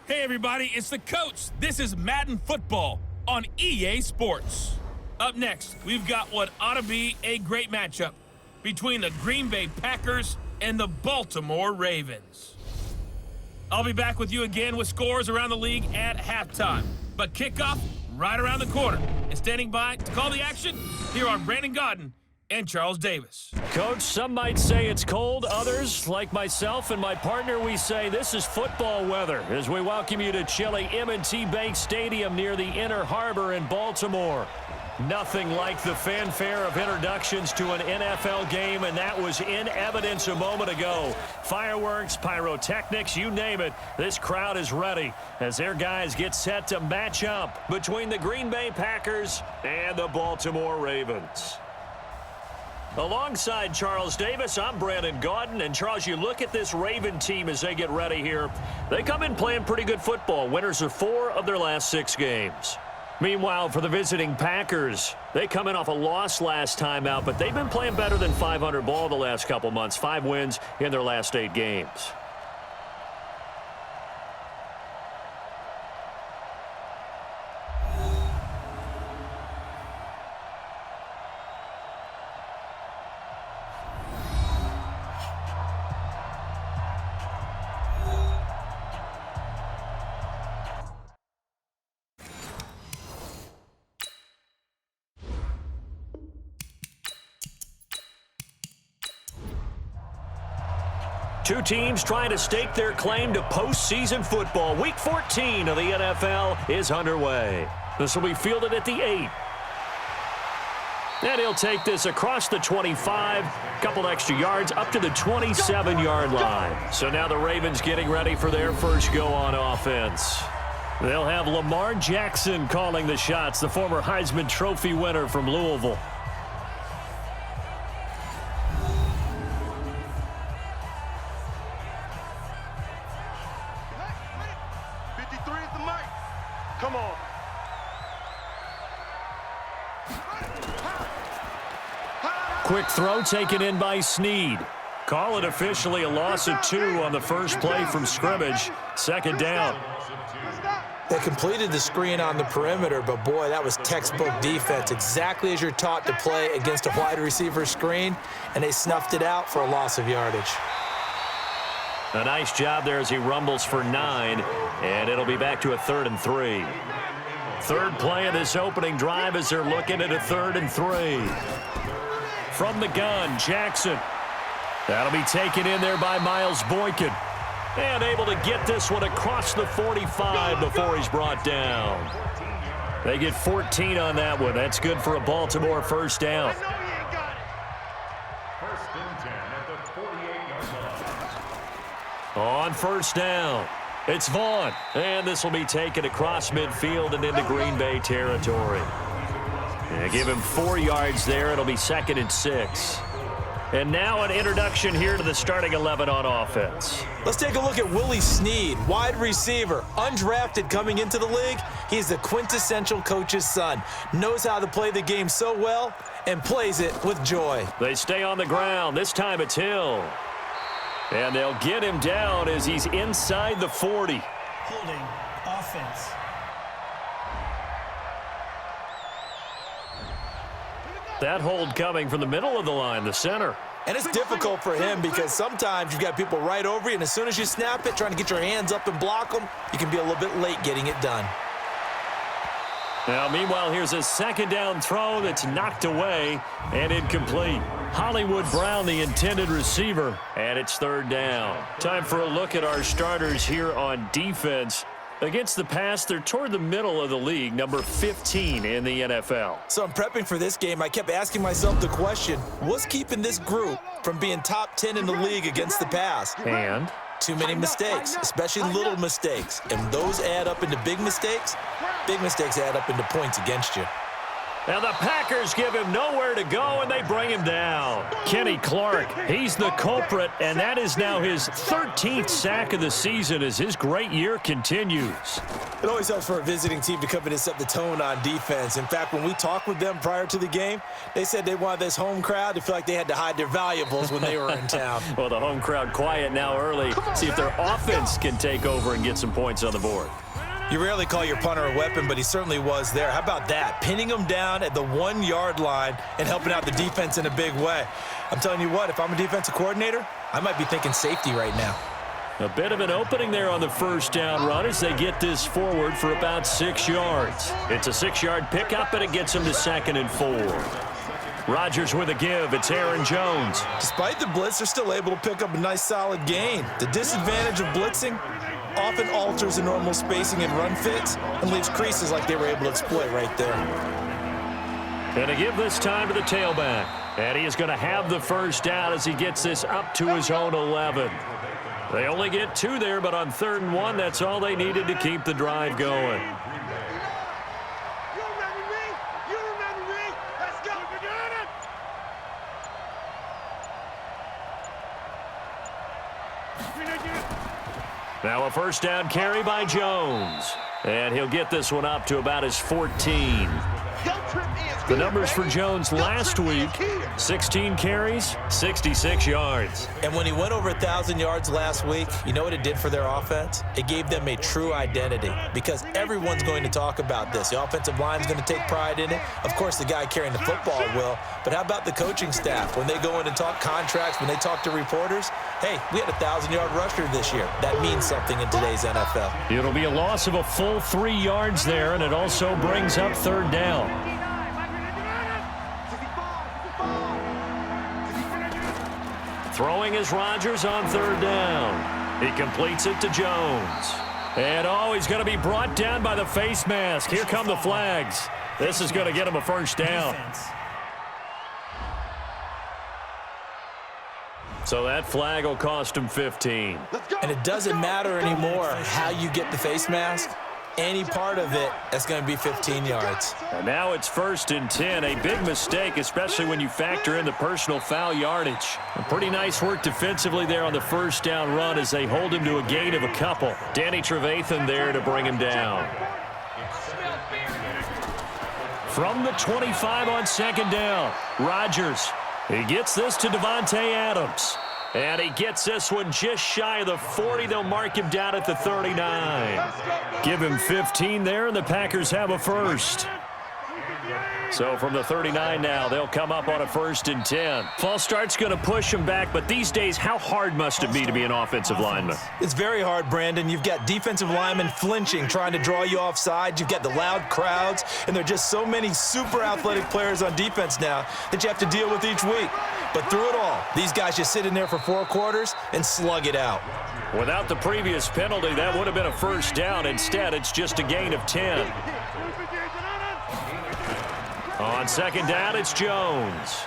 Hey everybody, it's the coach. This is Madden Football on EA Sports. Up next, we've got what ought to be a great matchup between the Green Bay Packers and the Baltimore Ravens. I'll be back with you again with scores around the league at halftime. But kickoff right around the corner. And standing by to call the action, here are Brandon Gaudin and Charles Davis. Coach, some might say it's cold. Others, like myself and my partner, we say this is football weather as we welcome you to chilly M&T Bank Stadium near the Inner Harbor in Baltimore. Nothing like the fanfare of introductions to an NFL game, and that was in evidence a moment ago. Fireworks, pyrotechnics, you name it. This crowd is ready as their guys get set to match up between the Green Bay Packers and the Baltimore Ravens. Alongside Charles Davis, I'm Brandon Gaudin. And Charles, you look at this Raven team as they get ready here. They come in playing pretty good football. Winners of 4 of their last 6 games. Meanwhile, for the visiting Packers, they come in off a loss last time out, but they've been playing better than 500 ball the last couple months. 5 wins in their last 8 games. Two teams trying to stake their claim to postseason football. Week 14 of the NFL is underway. This will be fielded at the 8. And he'll take this across the 25, couple extra yards up to the 27-yard line. So now the Ravens getting ready for their first go on offense. They'll have Lamar Jackson calling the shots, the former Heisman Trophy winner from Louisville. Come on. Quick throw taken in by Snead. Call it officially a loss of 2 on the first play from scrimmage. Second down. They completed the screen on the perimeter, but boy, that was textbook defense. Exactly as you're taught to play against a wide receiver screen, and they snuffed it out for a loss of yardage. A nice job there as he rumbles for 9, and it'll be back to a 3rd and 3. Third play of this opening drive as they're looking at a 3rd and 3. From the gun, Jackson. That'll be taken in there by Miles Boykin. And able to get this one across the 45 before he's brought down. They get 14 on that one. That's good for a Baltimore first down. On first down, it's Vaughn, and this will be taken across midfield and into Green Bay territory. And give him 4 yards there. It'll be 2nd and 6. And now an introduction here to the starting 11 on offense. Let's take a look at Willie Snead, wide receiver, undrafted coming into the league. He's the quintessential coach's son, knows how to play the game so well, and plays it with joy. They stay on the ground. This time it's Hill. And they'll get him down as he's inside the 40. Holding offense. That hold coming from the middle of the line, the center. And it's difficult for him because sometimes you've got people right over you, and as soon as you snap it, trying to get your hands up and block them, you can be a little bit late getting it done. Now, meanwhile, here's a 2nd down throw that's knocked away and incomplete. Hollywood Brown, the intended receiver, and it's 3rd down. Time for a look at our starters here on defense. Against the pass, they're toward the middle of the league, number 15 in the NFL. So I'm prepping for this game. I kept asking myself the question, what's keeping this group from being top 10 in the league against the pass? And? Too many mistakes, especially little mistakes. And those add up into big mistakes. Big mistakes add up into points against you. And the Packers give him nowhere to go, and they bring him down. Kenny Clark, he's the culprit, and that is now his 13th sack of the season as his great year continues. It always helps for a visiting team to come in and set the tone on defense. In fact, when we talked with them prior to the game, they said they wanted this home crowd to feel like they had to hide their valuables when they were in town. Well, the home crowd quiet now early. See if their offense can take over and get some points on the board. You rarely call your punter a weapon, but he certainly was there. How about that? Pinning him down at the 1-yard line and helping out the defense in a big way. I'm telling you what, if I'm a defensive coordinator, I might be thinking safety right now. A bit of an opening there on the first down run as they get this forward for about 6 yards. It's a 6-yard pickup, and it gets them to 2nd and 4. Rodgers with a give. It's Aaron Jones. Despite the blitz, they're still able to pick up a nice solid gain. The disadvantage of blitzing often alters the normal spacing and run fits and leaves creases like they were able to exploit right there. And to give this time to the tailback. And he is going to have the first down as he gets this up to his own 11. They only get 2 there, but on 3rd and 1, that's all they needed to keep the drive going. Now a first down carry by Jones. And he'll get this one up to about his 14. The numbers for Jones last week, 16 carries, 66 yards. And when he went over 1,000 yards last week, you know what it did for their offense? It gave them a true identity because everyone's going to talk about this. The offensive line's going to take pride in it. Of course, the guy carrying the football will. But how about the coaching staff? When they go in and talk contracts, when they talk to reporters, hey, we had a 1,000-yard rusher this year. That means something in today's NFL. It'll be a loss of a full 3 yards there, and it also brings up 3rd down. Throwing is Rodgers on 3rd down. He completes it to Jones. And, he's going to be brought down by the face mask. Here come the flags. This is going to get him a first down. So that flag will cost him 15. And it doesn't matter anymore how you get the face mask. Any part of it, that's going to be 15 yards. And now it's 1st and 10. A big mistake, especially when you factor in the personal foul yardage. A pretty nice work defensively there on the first down run as they hold him to a gain of a couple. Danny Trevathan there to bring him down. From the 25 on 2nd down, Rodgers. He gets this to Devontae Adams. And he gets this one just shy of the 40. They'll mark him down at the 39. Give him 15 there, and the Packers have a first. So from the 39 now, they'll come up on a 1st and 10. False start's going to push him back, but these days, how hard must it be to be an offensive lineman? It's very hard, Brandon. You've got defensive linemen flinching, trying to draw you offside. You've got the loud crowds, and there are just so many super athletic players on defense now that you have to deal with each week. But through it all, these guys just sit in there for 4 quarters and slug it out. Without the previous penalty, that would have been a first down. Instead, it's just a gain of 10. On 2nd down, it's Jones.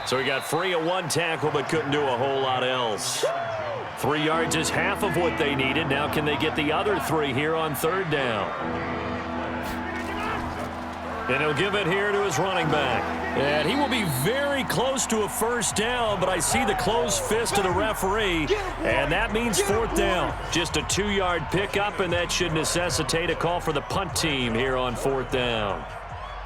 So he got free of 1 tackle but couldn't do a whole lot else. 3 yards is half of what they needed. Now can they get the other 3 here on 3rd down? And he'll give it here to his running back. And he will be very close to a first down, but I see the closed fist of the referee, and that means 4th down. Just a 2-yard pickup, and that should necessitate a call for the punt team here on 4th down.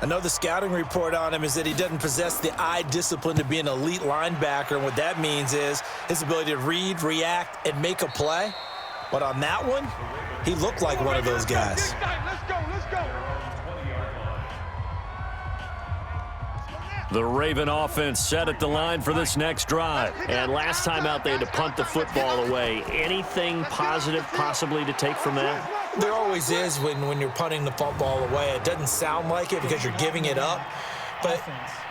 I know the scouting report on him is that he doesn't possess the eye discipline to be an elite linebacker, and what that means is his ability to read, react, and make a play. But on that one, he looked like one of those guys. The Raven offense set at the line for this next drive. And last time out, they had to punt the football away. Anything positive possibly to take from that? There always is when you're punting the football away. It doesn't sound like it because you're giving it up, but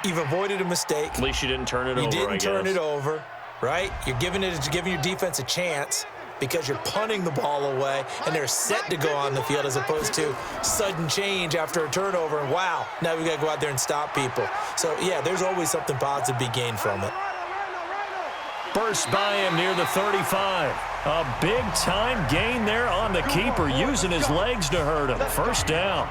you've avoided a mistake. At least you didn't turn it over, I guess. You didn't turn it over, right? You're giving your defense a chance because you're punting the ball away, and they're set to go on the field as opposed to sudden change after a turnover, and wow, now we got to go out there and stop people. So, yeah, there's always something positive to be gained from it. Burst by him near the 35. A big-time gain there on the keeper, using his legs to hurt him. First down.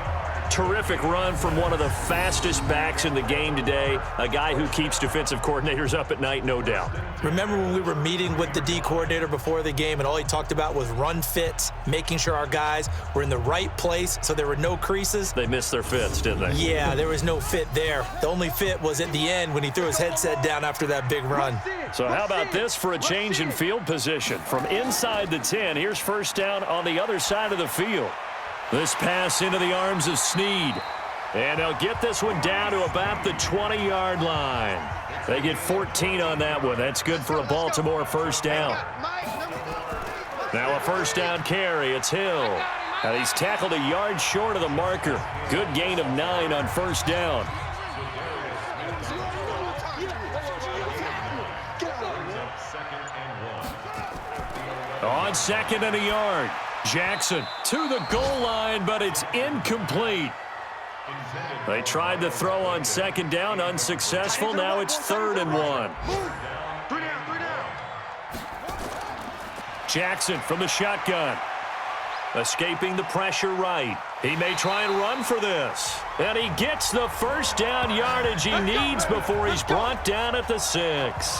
Terrific run from one of the fastest backs in the game today, a guy who keeps defensive coordinators up at night, no doubt. Remember when we were meeting with the D coordinator before the game and all he talked about was run fits, making sure our guys were in the right place so there were no creases? They missed their fits, didn't they? Yeah, there was no fit there. The only fit was at the end when he threw his headset down after that big run. So how about this for a change in field position? From inside the 10, here's first down on the other side of the field. This pass into the arms of Snead. And they'll get this one down to about the 20-yard line. They get 14 on that one. That's good for a Baltimore first down. Now a first down carry. It's Hill. And he's tackled a yard short of the marker. Good gain of 9 on first down. On second and a yard. Jackson to the goal line, but it's incomplete. They tried to throw on second down, unsuccessful. Now it's 3rd and 1. Jackson from the shotgun. Escaping the pressure right. He may try and run for this. And he gets the first down yardage he needs before he's brought down at the 6.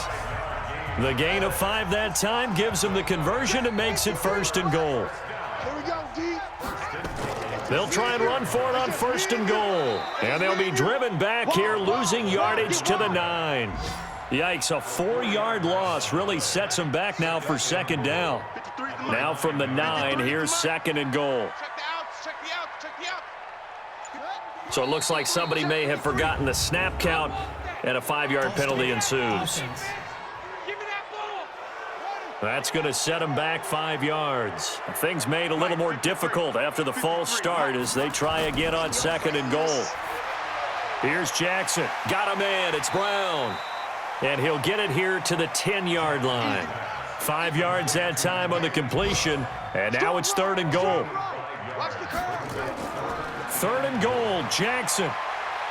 The gain of 5 that time gives him the conversion and makes it 1st and goal. They'll try and run for it on 1st and goal. And they'll be driven back here, losing yardage to the 9. Yikes, a 4-yard loss really sets them back now for 2nd down. Now from the 9, here's 2nd and goal. So it looks like somebody may have forgotten the snap count, and a 5-yard penalty ensues. That's going to set them back 5 yards. Things made a little more difficult after the false start as they try again on 2nd and goal. Here's Jackson. Got him in. It's Brown. And he'll get it here to the 10-yard line. 5 yards that time on the completion. And now it's 3rd and goal. 3rd and goal, Jackson.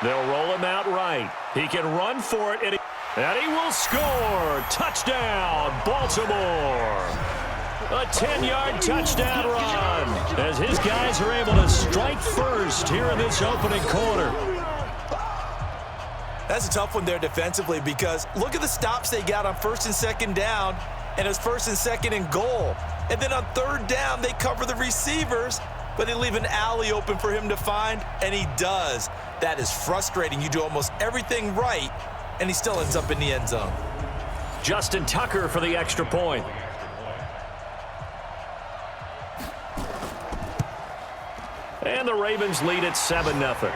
They'll roll him out right. He can run for it. And he will score. Touchdown, Baltimore. A 10-yard touchdown run as his guys are able to strike first here in this opening quarter. That's a tough one there defensively because look at the stops they got on 1st and 2nd down, and it's 1st and 2nd and goal. And then on 3rd down, they cover the receivers, but they leave an alley open for him to find, and he does. That is frustrating. You do almost everything right, and he still ends up in the end zone. Justin Tucker for the extra point. And the Ravens lead at 7-0.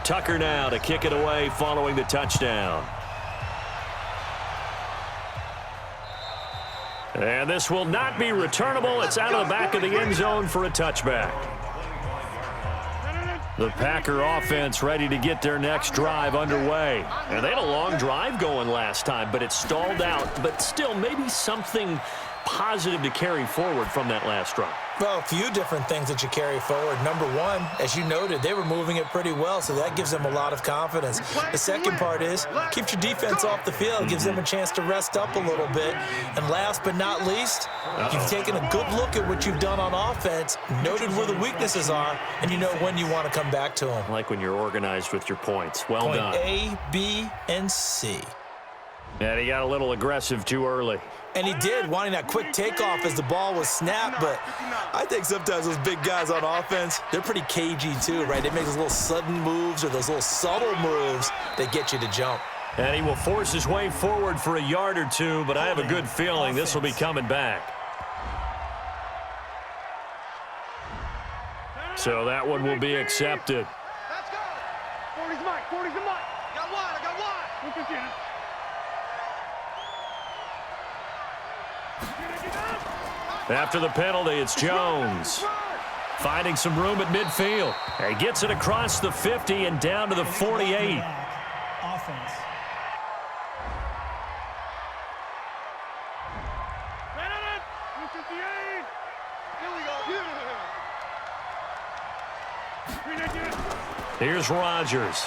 Tucker now to kick it away following the touchdown. And this will not be returnable. It's out of the back of the end zone for a touchback. The Packer offense ready to get their next drive underway. And they had a long drive going last time, but it stalled out. But still, maybe something positive to carry forward from that last drive. Well, a few different things that you carry forward. Number one, as you noted, they were moving it pretty well, so that gives them a lot of confidence. The second part is, keeps your defense off the field, gives them a chance to rest up a little bit. And last but not least, you've taken a good look at what you've done on offense, noted where the weaknesses are, and you know when you want to come back to them. I like when you're organized with your points. Well done. Point A, B, and C. And he got a little aggressive too early. And he did, wanting that quick takeoff as the ball was snapped. But I think sometimes those big guys on offense, they're pretty cagey too, right? They make those little sudden moves or those little subtle moves that get you to jump. And he will force his way forward for a yard or two, but I have a good feeling this will be coming back. So that one will be accepted. Let's go. 40's mine. 40's mine. I got one. Look at you. After the penalty, it's Jones. Finding some room at midfield. He gets it across the 50 and down to the 48. Offense. Here's Rodgers.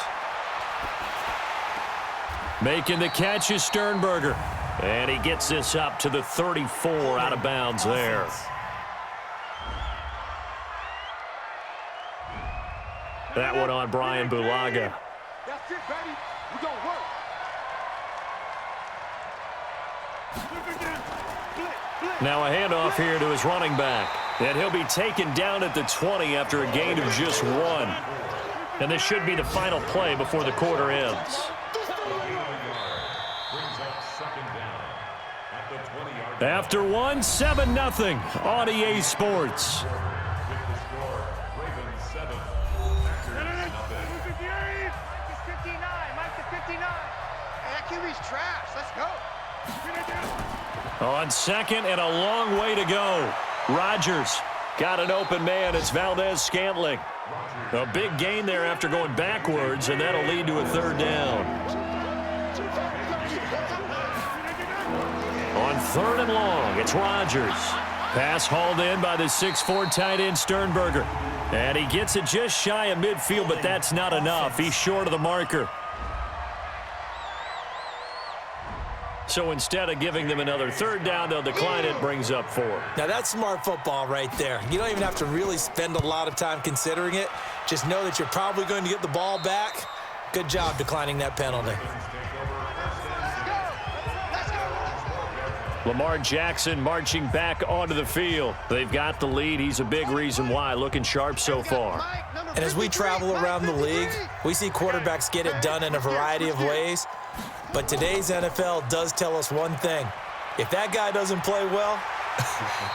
Making the catch is Sternberger. And he gets this up to the 34 out of bounds there. That one on Brian Bulaga. That's it, baby. We're going to work. Now a handoff here to his running back. And he'll be taken down at the 20 after a gain of just 1. And this should be the final play before the quarter ends. After 1, 7-0 on EA Sports. Trash. Let's go. On second and a long way to go. Rodgers got an open man. It's Valdez-Scantling. A big gain there after going backwards, and that'll lead to a 3rd down. On 3rd and long, it's Rodgers. Pass hauled in by the 6'4" tight end Sternberger. And he gets it just shy of midfield, but that's not enough. He's short of the marker. So instead of giving them another 3rd down, they'll decline it, brings up 4. Now that's smart football right there. You don't even have to really spend a lot of time considering it. Just know that you're probably going to get the ball back. Good job declining that penalty. Lamar Jackson marching back onto the field. They've got the lead. He's a big reason why. Looking sharp so far. And as we travel around the league, we see quarterbacks get it done in a variety of ways. But today's NFL does tell us one thing. If that guy doesn't play well,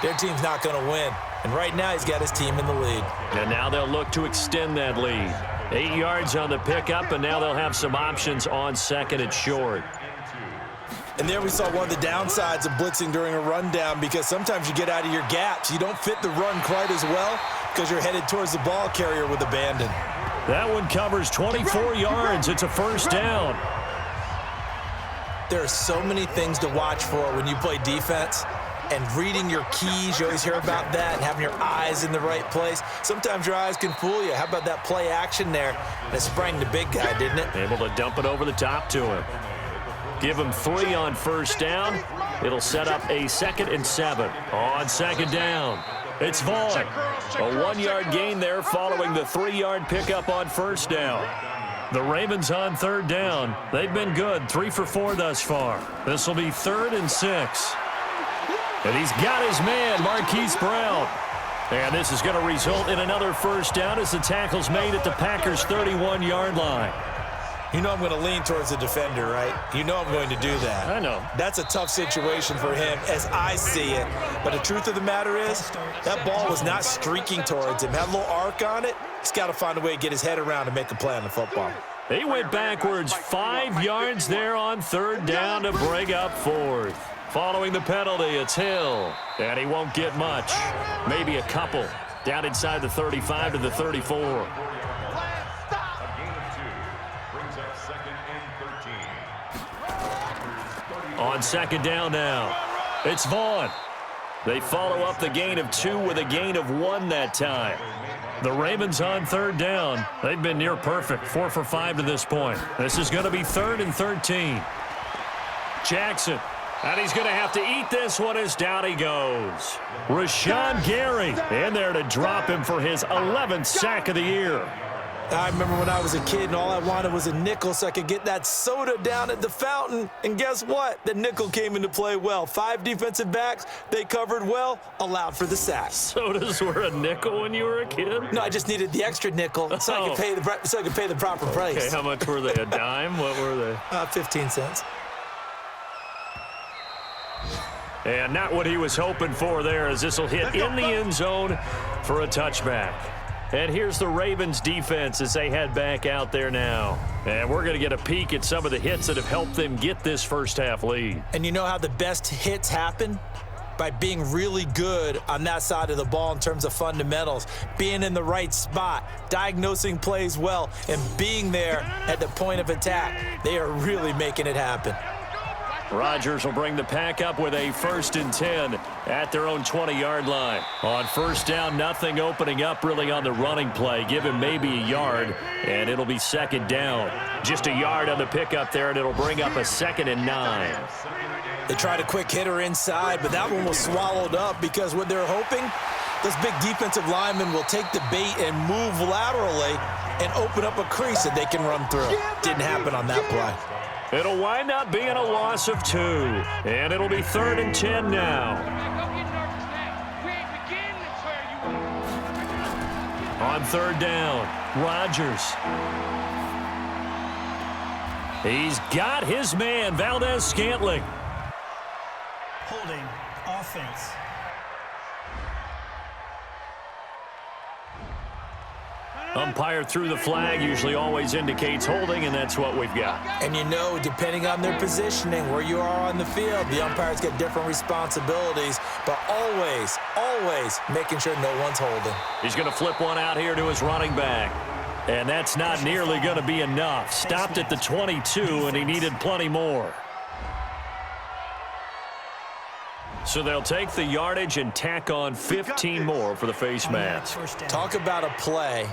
their team's not going to win. And right now, he's got his team in the lead. And now they'll look to extend that lead. 8 yards on the pickup, and now they'll have some options on 2nd and short. And there we saw one of the downsides of blitzing during a rundown, because sometimes you get out of your gaps. You don't fit the run quite as well because you're headed towards the ball carrier with abandon. That one covers 24 yards. It's a 1st down. There are so many things to watch for when you play defense, and reading your keys, you always hear about that, and having your eyes in the right place. Sometimes your eyes can fool you. How about that play action there? And it sprang the big guy, didn't it? Able to dump it over the top to him. Give him 3 on 1st down. It'll set up a 2nd and 7. On 2nd down, it's Vaughn. A 1-yard gain there following the 3-yard pickup on 1st down. The Ravens on 3rd down. They've been good, 3 for 4 thus far. This will be 3rd and 6. And he's got his man, Marquise Brown. And this is going to result in another 1st down as the tackle's made at the Packers' 31-yard line. You know I'm going to lean towards the defender, right? You know I'm going to do that. I know. That's a tough situation for him as I see it. But the truth of the matter is, that ball was not streaking towards him. Had a little arc on it. He's got to find a way to get his head around and make a play on the football. He went backwards 5 yards there on 3rd down to bring up 4th. Following the penalty, it's Hill. And he won't get much. Maybe a couple. Down inside the 35 to the 34. On 2nd down now, it's Vaughn. They follow up the gain of 2 with a gain of 1 that time. The Ravens on 3rd down. They've been near perfect, 4 for 5 to this point. This is going to be 3rd and 13. Jackson, and he's going to have to eat this one as down he goes. Rashawn Gary in there to drop him for his 11th sack of the year. I remember when I was a kid and all I wanted was a nickel so I could get that soda down at the fountain. And guess what? The nickel came into play well. 5 defensive backs, they covered well, allowed for the sack. Sodas were a nickel when you were a kid? No, I just needed the extra nickel so I could pay the proper price. Okay, how much were they? A dime? What were they? 15 cents. And not what he was hoping for there, as this will hit in the end zone for a touchback. And here's the Ravens defense as they head back out there now. And we're going to get a peek at some of the hits that have helped them get this first half lead. And you know how the best hits happen? By being really good on that side of the ball in terms of fundamentals, being in the right spot, diagnosing plays well, and being there at the point of attack. They are really making it happen. Rodgers will bring the pack up with a 1st and 10 at their own 20-yard line. On 1st down, nothing opening up really on the running play. Give him maybe a yard, and it'll be 2nd down. Just a yard on the pickup there, and it'll bring up a 2nd and 9. They tried a quick hitter inside, but that one was swallowed up because what they're hoping, those big defensive linemen will take the bait and move laterally and open up a crease that they can run through. Didn't happen on that play. It'll wind up being a loss of 2, and it'll be 3rd and 10 now. On 3rd down, Rodgers. He's got his man, Valdez-Scantling. Holding offense. Umpire threw the flag, usually always indicates holding, and that's what we've got. And you know, depending on their positioning, where you are on the field, the umpires get different responsibilities, but always, always making sure no one's holding. He's going to flip one out here to his running back. And that's not nearly going to be enough. Stopped at the 22, and he needed plenty more. So they'll take the yardage and tack on 15 more for the face mask. Talk about a play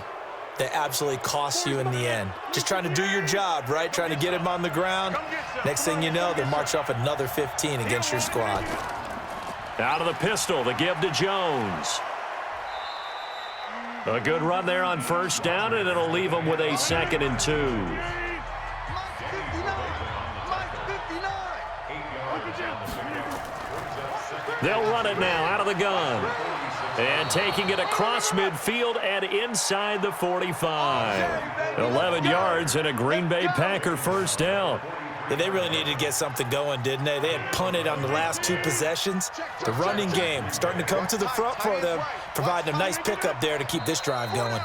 that absolutely costs you in the end. Just trying to do your job, right? Trying to get him on the ground. Next thing you know, they'll march off another 15 against your squad. Out of the pistol, the give to Jones. A good run there on 1st down, and it'll leave them with a 2nd and 2. They'll run it now out of the gun. And taking it across midfield and inside the 45. 11 yards and a Green Bay Packer 1st down. Yeah, they really needed to get something going, didn't they? They had punted on the last 2 possessions. The running game starting to come to the front for them, providing a nice pickup there to keep this drive going.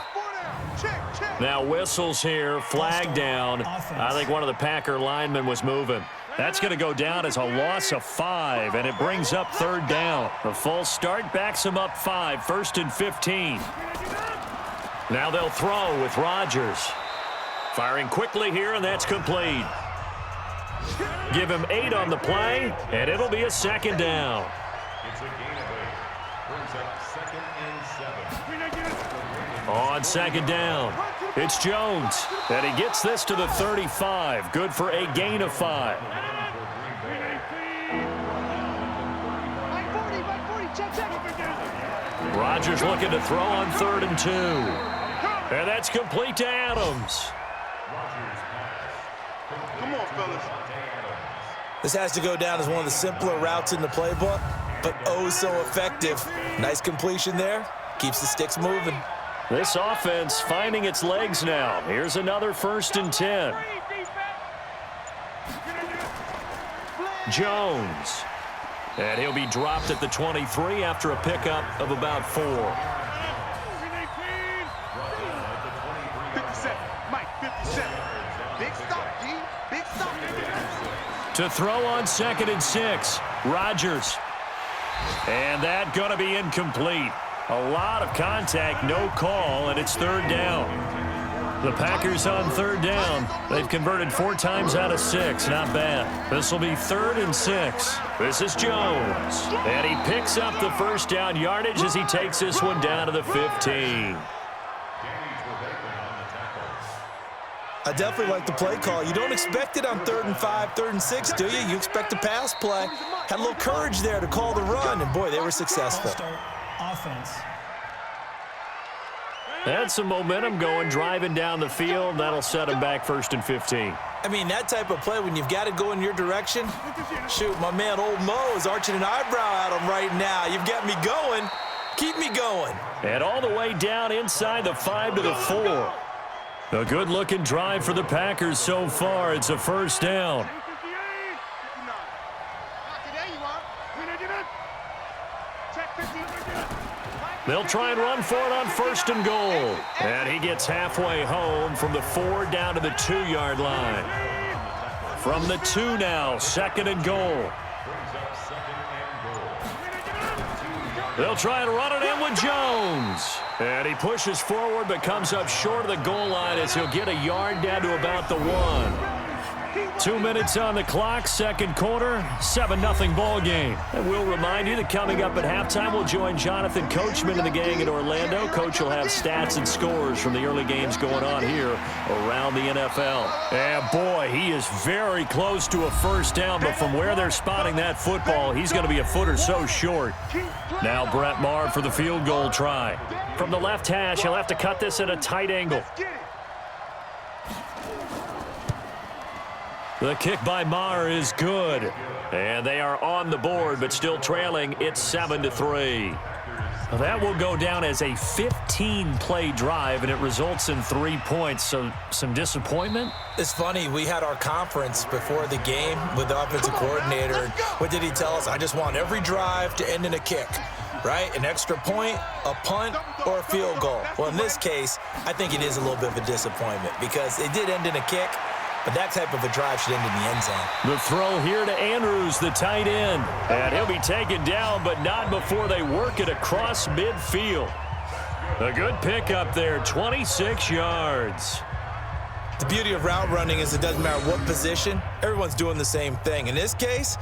Now whistles here, flag down. I think one of the Packer linemen was moving. That's going to go down as a loss of 5, and it brings up 3rd down. The false start backs him up 5, 1st and 15. Now they'll throw with Rodgers. Firing quickly here, and that's complete. Give him 8 on the play, and it'll be a 2nd down. On 2nd down, it's Jones, and he gets this to the 35. Good for a gain of 5. Rodgers looking to throw on 3rd and 2. And that's complete to Adams. Come on, fellas. This has to go down as one of the simpler routes in the playbook, but oh so effective. Nice completion there. Keeps the sticks moving. This offense finding its legs now. Here's another 1st and 10. Jones. And he'll be dropped at the 23 after a pickup of about 4. 57. Mike, 57. Big stop, G. Big stop. To throw on 2nd and 6. Rodgers. And that going to be incomplete. A lot of contact, no call, and it's 3rd down. The Packers on 3rd down. They've converted 4 times out of 6. Not bad. This will be 3rd and 6. This is Jones. And he picks up the 1st down yardage as he takes this one down to the 15. I definitely like the play call. You don't expect it on 3rd and 5, 3rd and 6, do you? You expect a pass play. Had a little courage there to call the run, and boy, they were successful. Offense. Had some momentum going, driving down the field. That'll set him back 1st and 15. I mean, that type of play, when you've got to go in your direction, shoot, my man Old Mo is arching an eyebrow at him right now. You've got me going. Keep me going. And all the way down inside the 5 to the 4. A good-looking drive for the Packers so far. It's a 1st down. They'll try and run for it on 1st and goal. And he gets halfway home from the 4 down to the 2-yard line. From the 2 now, 2nd and goal. They'll try and run it in with Jones. And he pushes forward but comes up short of the goal line as he'll get a yard down to about the 1. 2 minutes on the clock, 2nd quarter, 7-0 ball game. And we'll remind you that coming up at halftime, we'll join Jonathan Coachman and the gang in Orlando. Coach will have stats and scores from the early games going on here around the NFL. And boy, he is very close to a 1st down, but from where they're spotting that football, he's going to be a foot or so short. Now Brett Maher for the field goal try. From the left hash, he'll have to cut this at a tight angle. The kick by Maher is good. And they are on the board, but still trailing. It's 7-3. Well, that will go down as a 15-play drive, and it results in 3 points. So some disappointment? It's funny. We had our conference before the game with the offensive coordinator. And what did he tell us? I just want every drive to end in a kick, right? An extra point, a punt, or a field goal. Well, in this case, I think it is a little bit of a disappointment because it did end in a kick, but that type of a drive should end in the end zone. The throw here to Andrews, the tight end. And he'll be taken down, but not before they work it across midfield. A good pickup there, 26 yards. The beauty of route running is it doesn't matter what position, everyone's doing the same thing. In this case,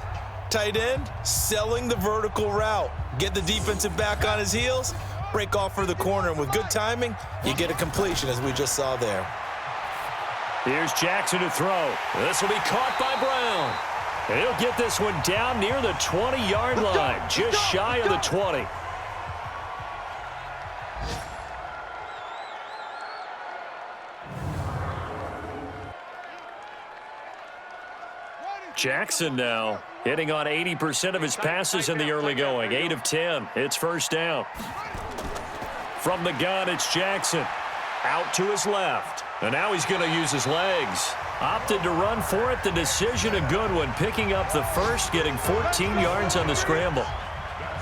tight end, selling the vertical route. Get the defensive back on his heels, break off for the corner, and with good timing, you get a completion as we just saw there. Here's Jackson to throw. This will be caught by Brown. And he'll get this one down near the 20-yard line, just shy of the 20. Jackson now hitting on 80% of his passes in the early going. 8 of 10. It's first down. From the gun, it's Jackson. Out to his left. And now he's going to use his legs. Opted to run for it. The decision a good one. Picking up the first, getting 14 yards on the scramble.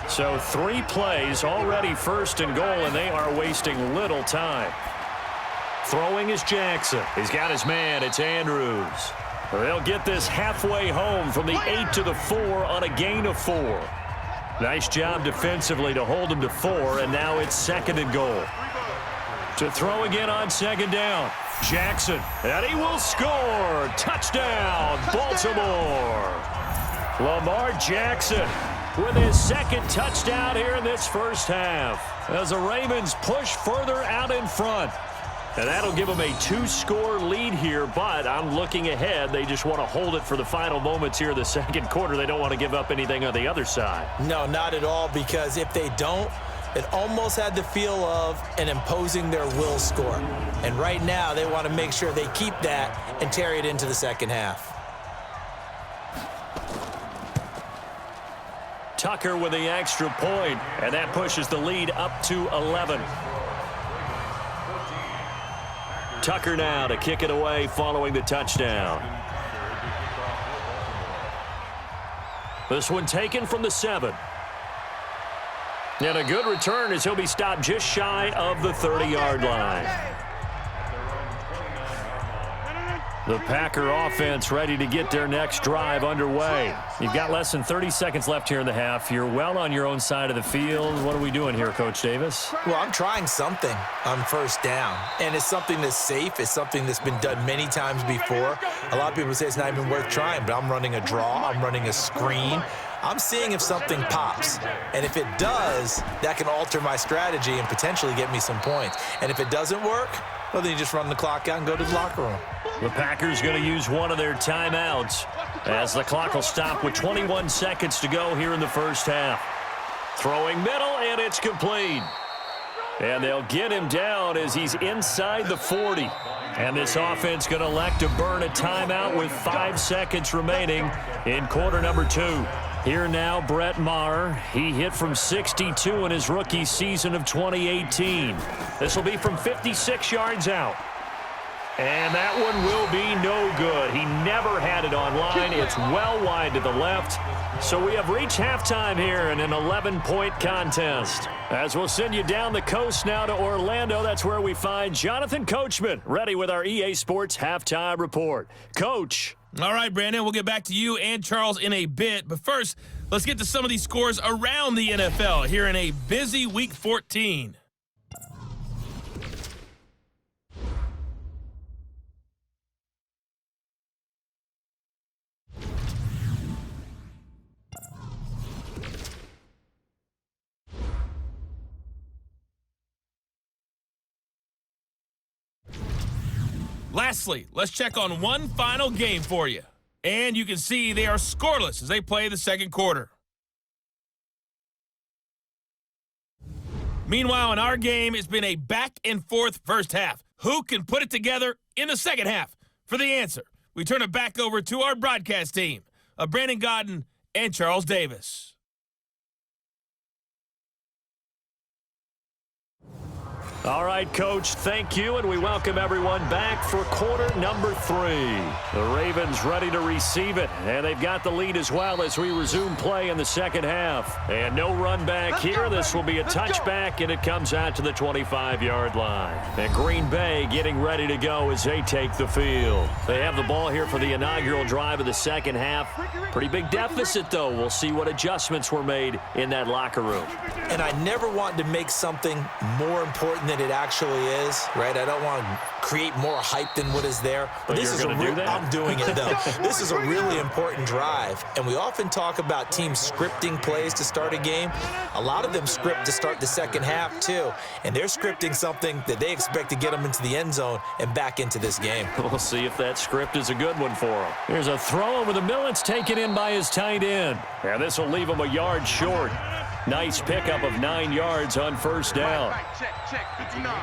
So 3 plays, already first and goal, and they are wasting little time. Throwing is Jackson. He's got his man. It's Andrews. They'll get this halfway home from the 8 to the 4 on a gain of 4. Nice job defensively to hold him to 4, and now it's second and goal. To throw again on second down. Jackson, and he will score. Touchdown, Baltimore. Lamar Jackson with his second touchdown here in this first half as the Ravens push further out in front. And that'll give them a 2-score lead here, but I'm looking ahead. They just want to hold it for the final moments here in the second quarter. They don't want to give up anything on the other side. No, not at all, because if they don't, it almost had the feel of an imposing their will score. And right now, they want to make sure they keep that and carry it into the second half. Tucker with the extra point, and that pushes the lead up to 11. Tucker now to kick it away following the touchdown. This one taken from the 7. And a good return as he'll be stopped just shy of the 30-yard line. The Packer offense ready to get their next drive underway. You've got less than 30 seconds left here in the half. You're well on your own side of the field. What are we doing here, Coach Davis? Well, I'm trying something on first down, and it's something that's safe. It's something that's been done many times before. A lot of people say it's not even worth trying, but I'm running a draw. I'm running a screen. I'm seeing if something pops, and if it does, that can alter my strategy and potentially get me some points. And if it doesn't work, well, then you just run the clock out and go to the locker room. The Packers going to use one of their timeouts as the clock will stop with 21 seconds to go here in the first half. Throwing middle, and it's complete. And they'll get him down as he's inside the 40. And this offense going to elect to burn a timeout with 5 seconds remaining in quarter number 2. Here now, Brett Maher. He hit from 62 in his rookie season of 2018. This will be from 56 yards out. And that one will be no good. He never had it on line. It's well wide to the left. So we have reached halftime here in an 11-point contest. As we'll send you down the coast now to Orlando, that's where we find Jonathan Coachman, ready with our EA Sports Halftime Report. Coach. All right, Brandon, we'll get back to you and Charles in a bit. But first, let's get to some of these scores around the NFL here in a busy Week 14. Lastly, let's check on one final game for you. And you can see they are scoreless as they play the second quarter. Meanwhile, in our game, it's been a back-and-forth first half. Who can put it together in the second half? For the answer, we turn it back over to our broadcast team of Brandon Godden and Charles Davis. All right, Coach, thank you, and we welcome everyone back for quarter number 3. The Ravens ready to receive it, and they've got the lead as well as we resume play in the second half. And no run back here. This will be a touchback, and it comes out to the 25-yard line. And Green Bay getting ready to go as they take the field. They have the ball here for the inaugural drive of the second half. Pretty big deficit, though. We'll see what adjustments were made in that locker room. And I never want to make something more important than it actually is, right? I don't want to create more hype than what is there. But this is I'm doing it, though. This is a really important drive. And we often talk about teams scripting plays to start a game. A lot of them script to start the second half, too. And they're scripting something that they expect to get them into the end zone and back into this game. We'll see if that script is a good one for them. Here's a throw over the middle. It's taken in by his tight end. And this will leave him a yard short. Nice pickup of 9 yards on first down.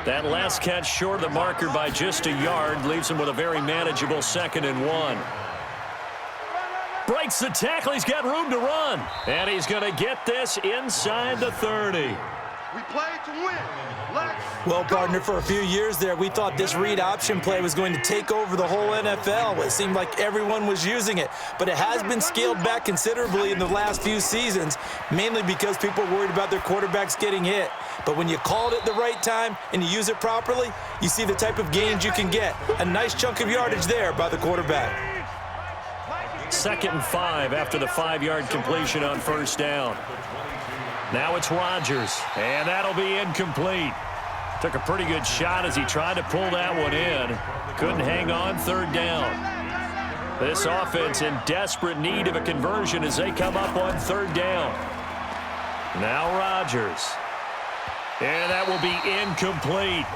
That last catch short of the marker by just a yard leaves him with a very manageable 2nd and 1. Breaks the tackle. He's got room to run. And he's going to get this inside the 30. We play to win. Well, partner, for a few years there, we thought this read option play was going to take over the whole NFL. It seemed like everyone was using it, but it has been scaled back considerably in the last few seasons, mainly because people are worried about their quarterbacks getting hit. But when you call it at the right time and you use it properly, you see the type of gains you can get. A nice chunk of yardage there by the quarterback. 2nd and 5 after the 5-yard completion on first down. Now it's Rodgers, and that'll be incomplete. Took a pretty good shot as he tried to pull that one in. Couldn't hang on 3rd down. This offense in desperate need of a conversion as they come up on 3rd down. Now Rodgers. And that will be incomplete.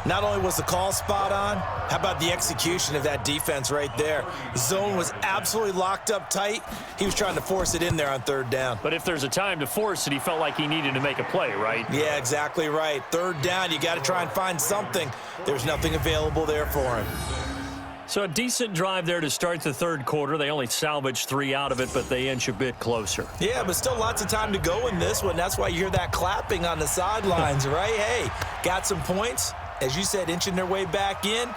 Not only was the call spot on, how about the execution of that defense right there? Zone was absolutely locked up tight. He was trying to force it in there on 3rd down. But if there's a time to force it, he felt like he needed to make a play, right? Yeah, exactly right. 3rd down, you got to try and find something. There's nothing available there for him. So a decent drive there to start the 3rd quarter. They only salvaged 3 out of it, but they inch a bit closer. Yeah, but still lots of time to go in this one. That's why you hear that clapping on the sidelines, right? Hey, got some points. As you said, inching their way back in.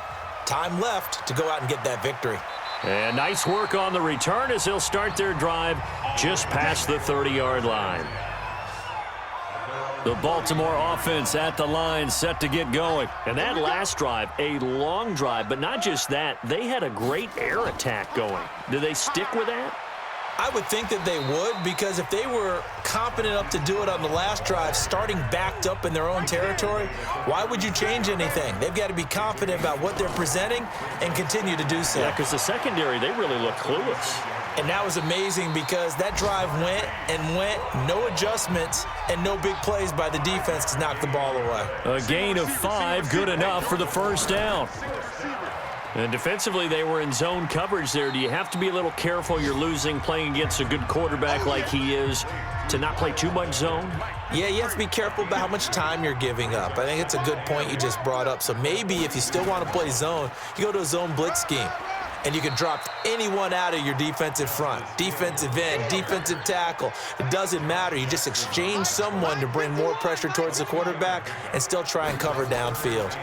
Time left to go out and get that victory. And nice work on the return as they'll start their drive just past the 30-yard line. The Baltimore offense at the line, set to get going. And that last drive, a long drive, but not just that. They had a great air attack going. Do they stick with that? I would think that they would, because if they were competent enough to do it on the last drive, starting backed up in their own territory, why would you change anything? They've got to be confident about what they're presenting and continue to do so. Yeah, because the secondary, they really look clueless. And that was amazing because that drive went and went, no adjustments, and no big plays by the defense to knock the ball away. A gain of 5, good enough for the first down. And defensively, they were in zone coverage there. Do you have to be a little careful? You're losing, playing against a good quarterback like he is, to not play too much zone? Yeah, you have to be careful about how much time you're giving up. I think it's a good point you just brought up. So maybe if you still want to play zone, you go to a zone blitz scheme. And you can drop anyone out of your defensive front, defensive end, defensive tackle. It doesn't matter. You just exchange someone to bring more pressure towards the quarterback and still try and cover downfield.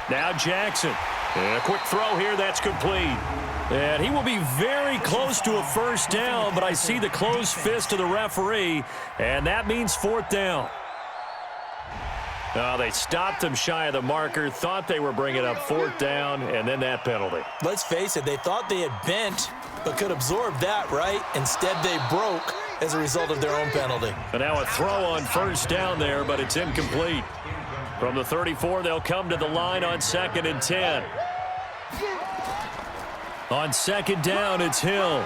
Now Jackson. And a quick throw here, that's complete. And he will be very close to a first down, but I see the closed fist of the referee, and that means 4th down. They stopped him shy of the marker, thought they were bringing up 4th down, and then that penalty. Let's face it, they thought they had bent, but could absorb that, right? Instead, they broke as a result of their own penalty. And now a throw on first down there, but it's incomplete. From the 34, they'll come to the line on 2nd and 10. On 2nd down, it's Hill.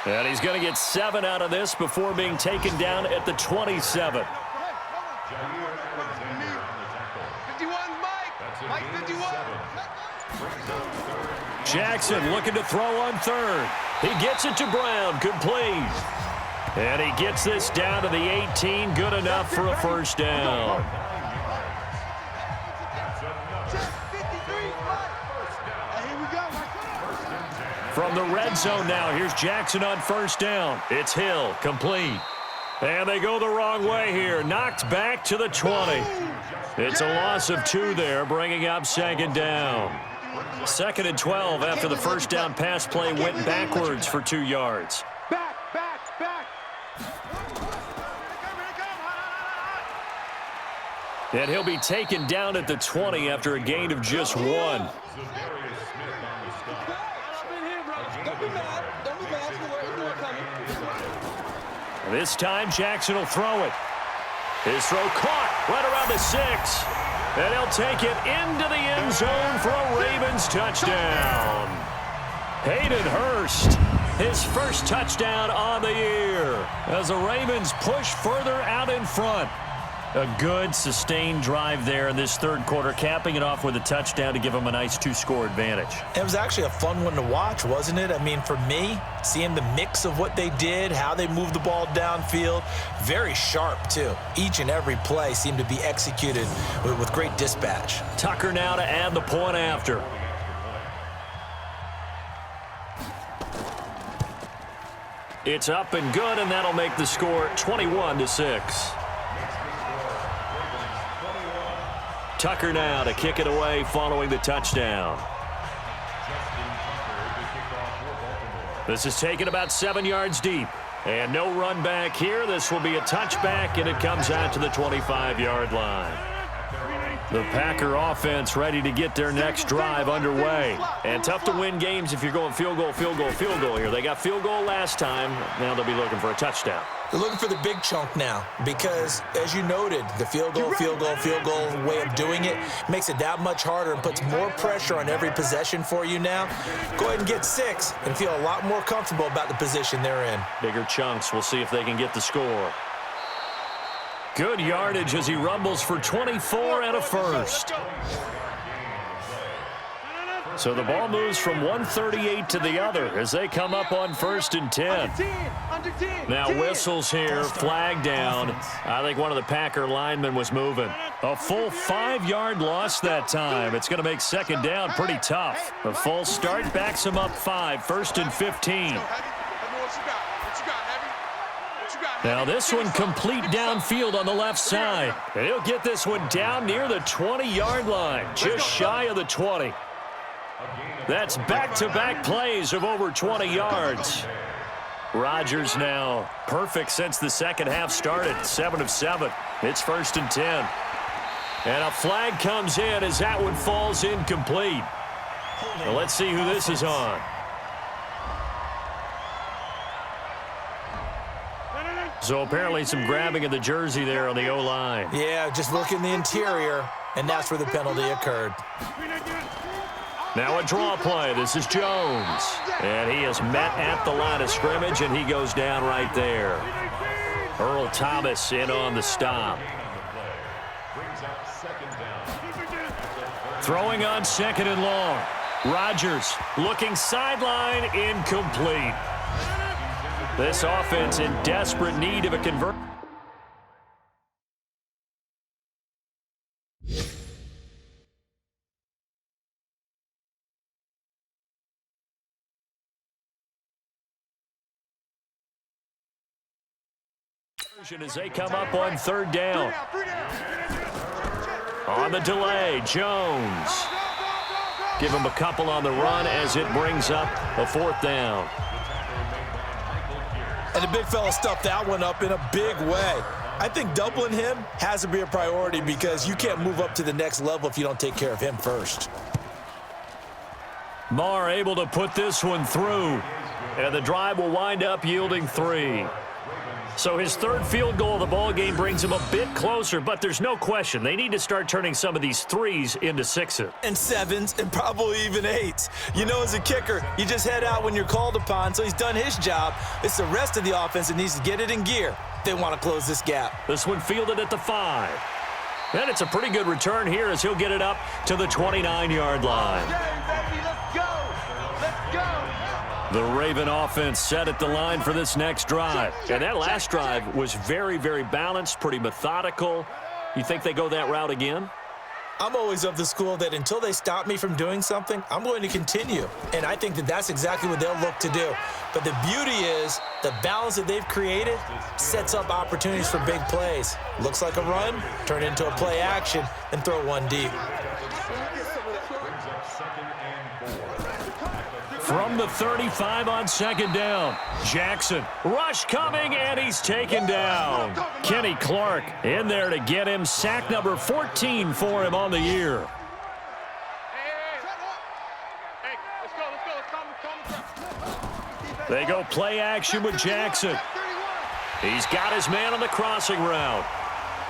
And he's going to get 7 out of this before being taken down at the 27. 51, Mike 51. Jackson looking to throw on 3rd. He gets it to Brown, complete. And he gets this down to the 18, good enough for a first down. From the red zone now, here's Jackson on first down. It's Hill, complete. And they go the wrong way here. Knocked back to the 20. It's a loss of 2 there, bringing up second down. 2nd and 12 after the first down pass play went backwards for 2 yards. Back. And he'll be taken down at the 20 after a gain of just 1. This time, Jackson will throw it. His throw caught right around the 6. And he'll take it into the end zone for a Ravens touchdown. Hayden Hurst, his first touchdown on the year as the Ravens push further out in front. A good, sustained drive there in this third quarter, capping it off with a touchdown to give them a nice 2-score advantage. It was actually a fun one to watch, wasn't it? I mean, for me, seeing the mix of what they did, how they moved the ball downfield, very sharp, too. Each and every play seemed to be executed with great dispatch. Tucker now to add the point after. It's up and good, and that'll make the score 21-6. Tucker now to kick it away following the touchdown. This is taken about 7 yards deep. And no run back here. This will be a touchback, and it comes out to the 25-yard line. The Packer offense ready to get their next drive underway. And tough to win games if you're going field goal here. They got field goal last time. Now they'll be looking for a touchdown. They're looking for the big chunk now because, as you noted, the field goal way of doing it makes it that much harder and puts more pressure on every possession for you now. Go ahead and get 6 and feel a lot more comfortable about the position they're in. Bigger chunks. We'll see if they can get the score. Good yardage as he rumbles for 24 and a first. So the ball moves from 138 to the other as they come up on 1st and 10. Now whistles here, flag down. I think one of the Packer linemen was moving. A full 5-yard loss that time. It's going to make second down pretty tough. A full start backs him up 5, 1st and 15. Now this one complete downfield on the left side. And he'll get this one down near the 20-yard line, just shy of the 20. That's back-to-back plays of over 20 yards. Rodgers now perfect since the second half started, 7 of 7. It's 1st and 10. And a flag comes in as that one falls incomplete. Now let's see who this is on. So apparently some grabbing of the jersey there on the O-line. Yeah, just look in the interior, and that's where the penalty occurred. Now a draw play. This is Jones. And he is met at the line of scrimmage, and he goes down right there. Earl Thomas in on the stop. Throwing on 2nd and long. Rodgers looking sideline, incomplete. This offense in desperate need of a conversion. As they come up on 3rd down. On the delay, Jones. Give him a couple on the run as it brings up a 4th down. And the big fella stuffed that one up in a big way. I think doubling him has to be a priority because you can't move up to the next level if you don't take care of him first. Marr able to put this one through. And the drive will wind up yielding 3. So his 3rd field goal of the ball game brings him a bit closer, but there's no question they need to start turning some of these 3s into 6s. And 7s and probably even 8s. You know, as a kicker, you just head out when you're called upon, so he's done his job. It's the rest of the offense that needs to get it in gear if they want to close this gap. This one fielded at the 5. And it's a pretty good return here as he'll get it up to the 29-yard line. Let's go! Let's go! The Raven offense set at the line for this next drive. And that last drive was very, very balanced, pretty methodical. You think they go that route again? I'm always of the school that until they stop me from doing something, I'm going to continue. And I think that that's exactly what they'll look to do. But the beauty is the balance that they've created sets up opportunities for big plays. Looks like a run, turn it into a play action, and throw one deep. From the 35 on second down, Jackson. Rush coming, and he's taken down. Kenny Clark in there to get him. Sack number 14 for him on the year. They go play action with Jackson. He's got his man on the crossing route.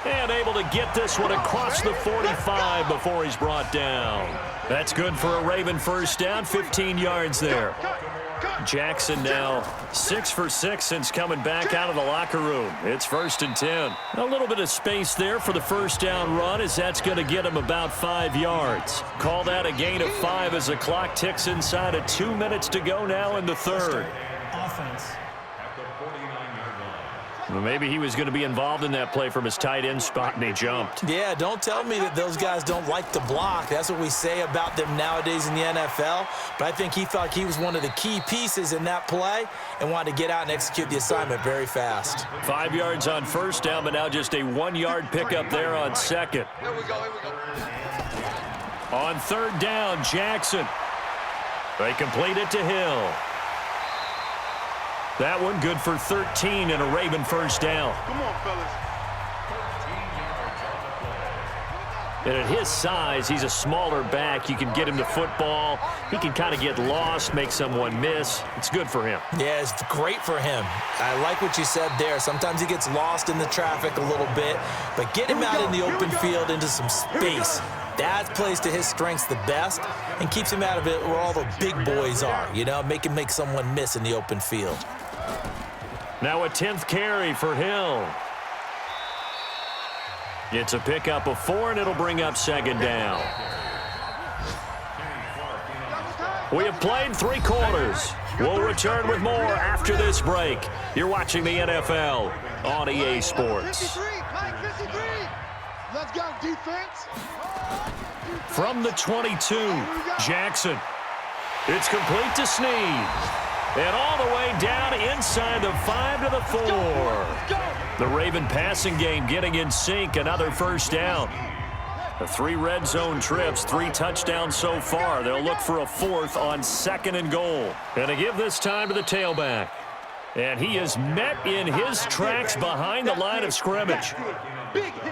And able to get this one across the 45 before he's brought down. That's good for a Raven first down, 15 yards there. Jackson now 6 for 6 since coming back out of the locker room. It's 1st and 10. A little bit of space there for the first down run, as that's going to get him about 5 yards. Call that a gain of 5 as the clock ticks inside of 2 minutes to go now in the third. Offense. Well, maybe he was going to be involved in that play from his tight end spot, and he jumped. Yeah, don't tell me that those guys don't like to block. That's what we say about them nowadays in the NFL. But I think he thought he was one of the key pieces in that play and wanted to get out and execute the assignment very fast. 5 yards on first down, but now just a 1-yard pickup there on second. Here we go. On third down, Jackson. They complete it to Hill. That one good for 13 and a Raven first down. Come on, fellas. And at his size, he's a smaller back. You can get him to football. He can kind of get lost, make someone miss. It's good for him. Yeah, it's great for him. I like what you said there. Sometimes he gets lost in the traffic a little bit, but get him out in the open field into some space. That plays to his strengths the best and keeps him out of it where all the big boys are, you know, make him make someone miss in the open field. Now a 10th carry for Hill. It's a pickup of 4, and it'll bring up second down. We have played 3 quarters. We'll return with more after this break. You're watching the NFL on EA Sports. Let's go, defense. From the 22, Jackson. It's complete to Snead. And all the way down inside the 5 to the 4. The Raven passing game getting in sync. Another first down. The 3 red zone trips, 3 touchdowns so far. They'll look for a 4th on 2nd and goal. And to give this time to the tailback. And he is met in his tracks behind the line of scrimmage.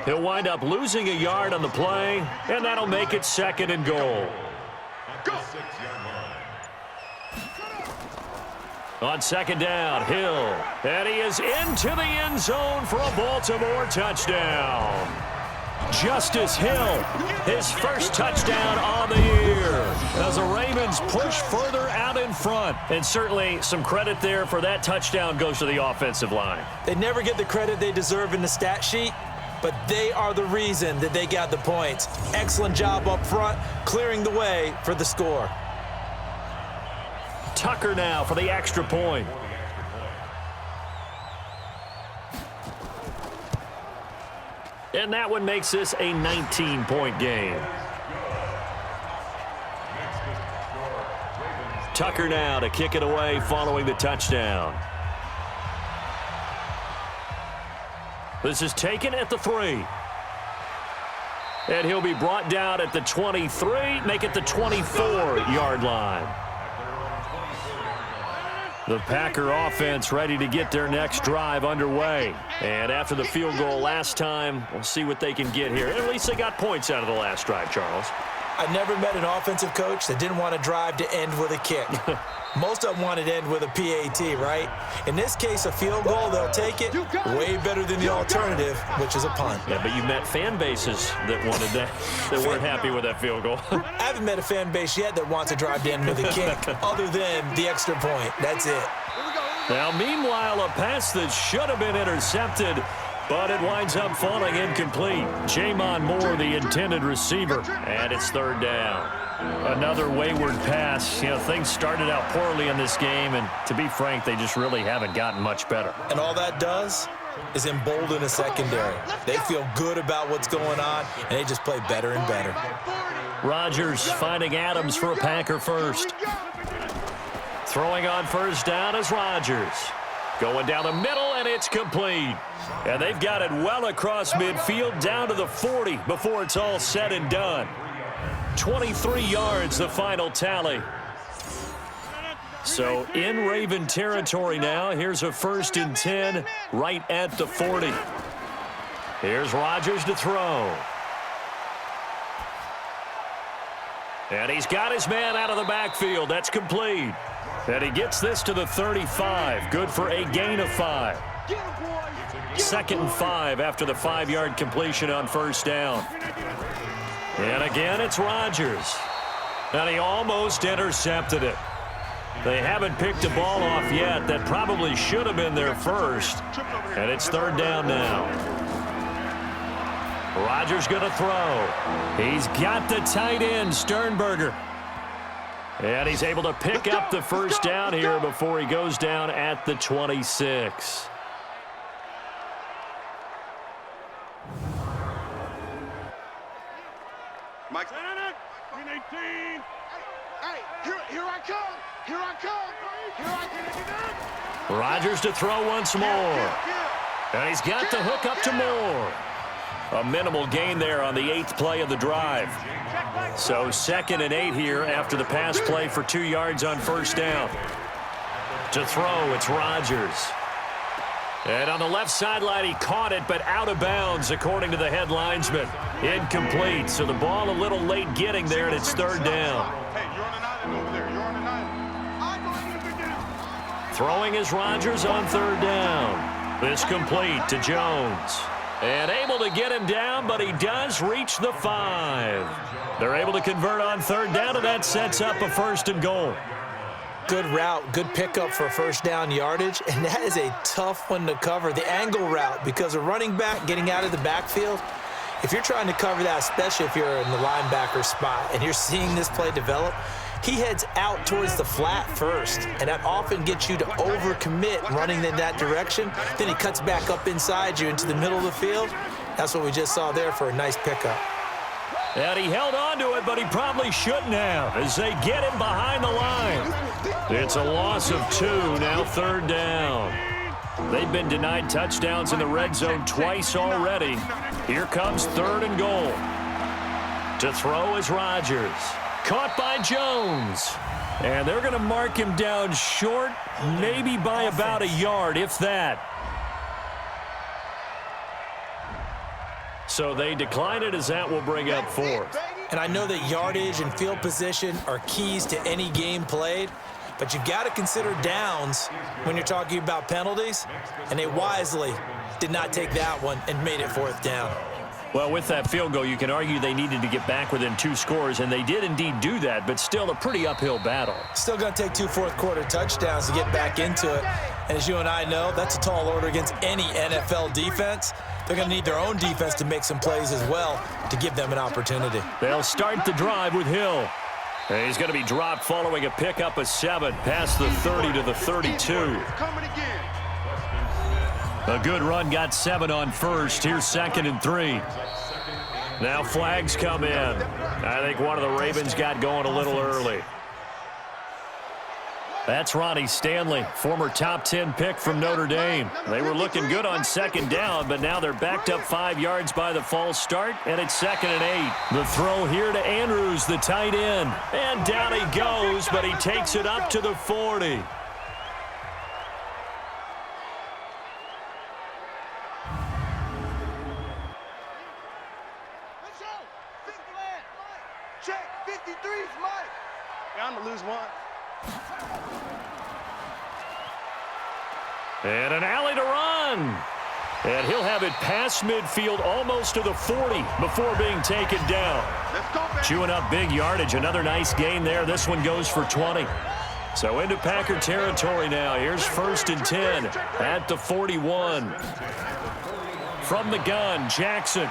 He'll wind up losing a yard on the play, and that'll make it 2nd and goal. On second down, Hill. And he is into the end zone for a Baltimore touchdown. Justice Hill, his first touchdown on the year as the Ravens push further out in front. And certainly some credit there for that touchdown goes to the offensive line. They never get the credit they deserve in the stat sheet, but they are the reason that they got the points. Excellent job up front, clearing the way for the score. Tucker now for the extra point. And that one makes this a 19-point game. Tucker now to kick it away following the touchdown. This is taken at the 3. And he'll be brought down at the 23, make it the 24-yard line. The Packer offense ready to get their next drive underway. And after the field goal last time, we'll see what they can get here. At least they got points out of the last drive, Charles. I've never met an offensive coach that didn't want to drive to end with a kick. Most of them wanted to end with a PAT, right? In this case, a field goal, they'll take it. Way better than the alternative, which is a punt. Yeah, but you met fan bases that wanted that, that weren't happy with that field goal. I haven't met a fan base yet that wants to drive to end with a kick, other than the extra point. That's it. Now, meanwhile, a pass that should have been intercepted, but it winds up falling incomplete. Jamon Moore, the intended receiver, and it's 3rd down. Another wayward pass. You know, things started out poorly in this game, and to be frank, they just really haven't gotten much better. And all that does, is embolden a secondary. They feel good about what's going on, and they just play better and better. Rodgers finding Adams for a Packer first. Throwing on first down is Rodgers. Going down the middle, and it's complete. And they've got it well across midfield down to the 40 before it's all said and done. 23 yards, the final tally. So in Raven territory now. Here's a 1st and 10 right at the 40. Here's Rodgers to throw. And he's got his man out of the backfield. That's complete. And he gets this to the 35. Good for a gain of 5. 2nd and 5 after the 5-yard completion on first down. And again, it's Rodgers. And he almost intercepted it. They haven't picked a ball off yet. That probably should have been their first. And it's 3rd down now. Rodgers going to throw. He's got the tight end, Sternberger. And he's able to pick up the first down here before he goes down at the 26. Mike. 18. Hey, here I come. Here I come. Here I come. Rodgers to throw once more. And he's got the hook up to Moore. A minimal gain there on the 8th play of the drive. So 2nd and 8 here after the pass play for 2 yards on first down. To throw, it's Rodgers. And on the left sideline, he caught it, but out of bounds, according to the head linesman. Incomplete, so the ball a little late getting there, and it's 3rd down. Hey, you're on an island over there. You're on an island. Throwing is Rodgers on 3rd down. This complete to Jones. And able to get him down, but he does reach the 5. They're able to convert on 3rd down, and that sets up a 1st and goal. Good route, good pickup for 1st down yardage, and that is a tough one to cover. The angle route, because a running back getting out of the backfield, if you're trying to cover that, especially if you're in the linebacker spot and you're seeing this play develop, he heads out towards the flat first, and that often gets you to overcommit running in that direction. Then he cuts back up inside you into the middle of the field. That's what we just saw there for a nice pickup. And he held on to it, but he probably shouldn't have as they get him behind the line. It's a loss of 2, now 3rd down. They've been denied touchdowns in the red zone twice already. Here comes 3rd and goal. To throw is Rodgers. Caught by Jones. And they're going to mark him down short, maybe by about a yard, if that. So they decline it as that will bring up 4th. And I know that yardage and field position are keys to any game played, but you've got to consider downs when you're talking about penalties, and they wisely did not take that one and made it 4th down. Well, with that field goal, you can argue they needed to get back within 2 scores, and they did indeed do that, but still a pretty uphill battle. Still going to take 2 fourth-quarter touchdowns to get back into it. And as you and I know, that's a tall order against any NFL defense. They're going to need their own defense to make some plays as well to give them an opportunity. They'll start the drive with Hill. And he's going to be dropped following a pickup of 7 past the 30 to the 32. A good run got 7 on first. Here's 2nd and 3. Now flags come in. I think one of the Ravens got going a little early. That's Ronnie Stanley, former top 10 pick from Notre Dame. They were looking good on 2nd down, but now they're backed up 5 yards by the false start, and it's 2nd and 8. The throw here to Andrews, the tight end. And down he goes, but he takes it up to the 40. Check, 53's Mike. Yeah, I'm going to lose 1. And an alley to run. And he'll have it past midfield almost to the 40 before being taken down. Chewing up big yardage. Another nice gain there. This one goes for 20. So into Packer territory now. Here's 1st and 10 at the 41. From the gun, Jackson.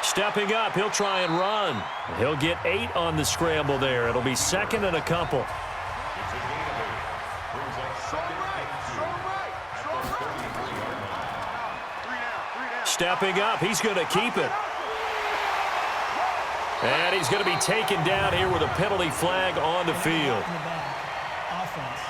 Stepping up, he'll try and run. He'll get 8 on the scramble there. It'll be 2nd and a couple. Stepping up, he's going to keep it. And he's going to be taken down here with a penalty flag on the field. Offense.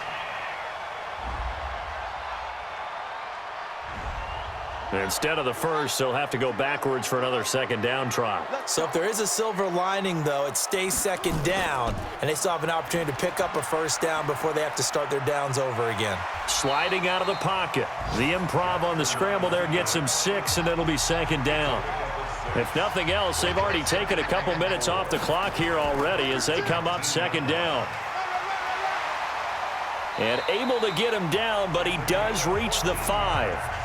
Instead of the first, they'll have to go backwards for another second down try. So if there is a silver lining, though, it stays second down, and they still have an opportunity to pick up a first down before they have to start their downs over again. Sliding out of the pocket. The improv on the scramble there gets him 6, and it'll be second down. If nothing else, they've already taken a couple minutes off the clock here already as they come up second down. And able to get him down, but he does reach the 5.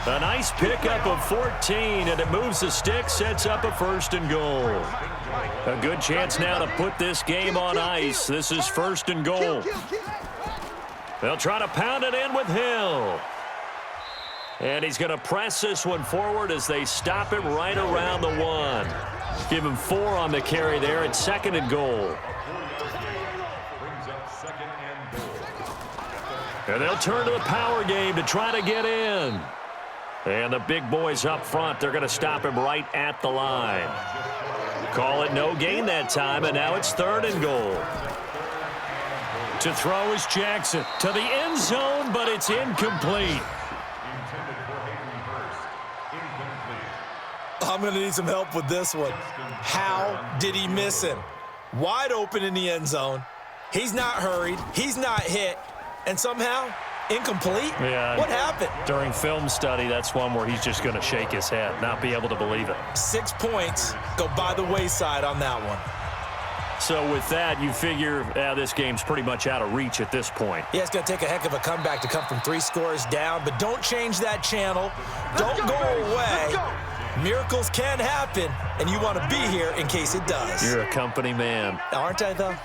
A nice pickup of 14, and it moves the stick, sets up a first and goal. A good chance now to put this game on ice. This is first and goal. They'll try to pound it in with Hill. And he's going to press this one forward as they stop it right around the 1. Give him 4 on the carry there at second and goal. And they'll turn to the power game to try to get in. And the big boys up front, they're going to stop him right at the line. Call it no gain that time, and now it's third and goal. To throw is Jackson to the end zone, but it's incomplete. I'm going to need some help with this one. How did he miss him? Wide open in the end zone. He's not hurried. He's not hit. And somehow, incomplete? Yeah. What happened? During film study, that's one where he's just going to shake his head, not be able to believe it. 6 points go by the wayside on that one. So with that, you figure this game's pretty much out of reach at this point. Yeah, it's going to take a heck of a comeback to come from 3 scores down, but don't change that channel. Don't go away. Miracles can happen, and you want to be here in case it does. You're a company man. Aren't I, though?